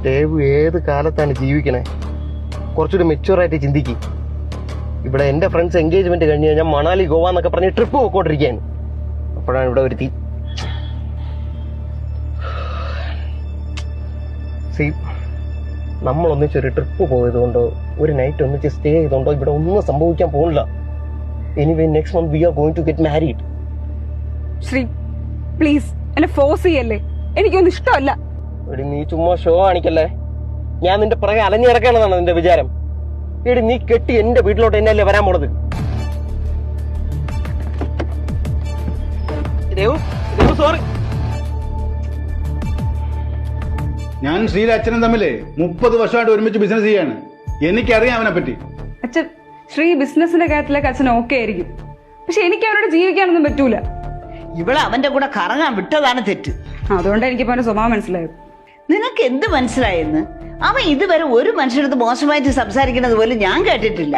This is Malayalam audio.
ദേവു ഏത് കാലത്താണ് ജീവിക്കണേ? കുറച്ചുകൂടി മെച്യൂറായിട്ട് ചിന്തിക്കും. ഇവിടെ എൻ്റെ ഫ്രണ്ട്സ് എൻഗേജ്മെന്റ് കഴിഞ്ഞ് കഴിഞ്ഞാൽ മണാലി ഗോവ എന്നൊക്കെ പറഞ്ഞ് ട്രിപ്പ് പോയിക്കൊണ്ടിരിക്കുകയാണ്. അപ്പോഴാണ് ഇവിടെ ഒരു നമ്മൾ ഒന്നിച്ചൊരു ട്രിപ്പ് പോയതുകൊണ്ടോ ഒരു നൈറ്റ് ഒന്നിച്ച് സ്റ്റേ ചെയ്തുകൊണ്ടോ ഇവിടെ ഒന്നും സംഭവിക്കാൻ പോകുന്നില്ല. Anyway next month we are going to get married. Sree please എന്നെ ഫോഴ്സ് ചെയ്യല്ലേ, എനിക്കൊന്നും ഇഷ്ടമല്ല. എടി നീ ചുമ്മാ ഷോ കാണിക്കല്ലേ. ഞാൻ നിന്റെ പുറകെ അലഞ്ഞിറക്കണമെന്നാണ് നിന്റെ വിചാരം? എടി നീ കെട്ടി എന്റെ വീട്ടിലോട്ട് എന്നല്ലേ വരാൻ പോണത്? സോറി. ഞാൻ ശ്രീയുടെ അച്ഛനും തമ്മില് 30 വർഷമായിട്ട് ഒരുമിച്ച് ബിസിനസ് ചെയ്യാണ്. എനിക്കറിയാം അവനെ പറ്റി. അച്ഛൻ ശ്രീ ബിസിനസിന്റെ കാര്യത്തിലൊക്കെ അച്ഛൻ ഓക്കെ ആയിരിക്കും, പക്ഷെ എനിക്ക് അവരോട് ജീവിക്കാനൊന്നും പറ്റൂല. ഇവിടെ അവന്റെ കൂടെ കറങ്ങാൻ വിട്ടതാണ് തെറ്റ്. അതുകൊണ്ട് എനിക്ക് അവന്റെ സ്വഭാവം മനസ്സിലായത്. നിനക്ക് എന്ത് മനസ്സിലായെന്ന്? അവൻ ഇതുവരെ ഒരു മനുഷ്യരടുത്ത് മോശമായിട്ട് സംസാരിക്കുന്നത് പോലും ഞാൻ കേട്ടിട്ടില്ല.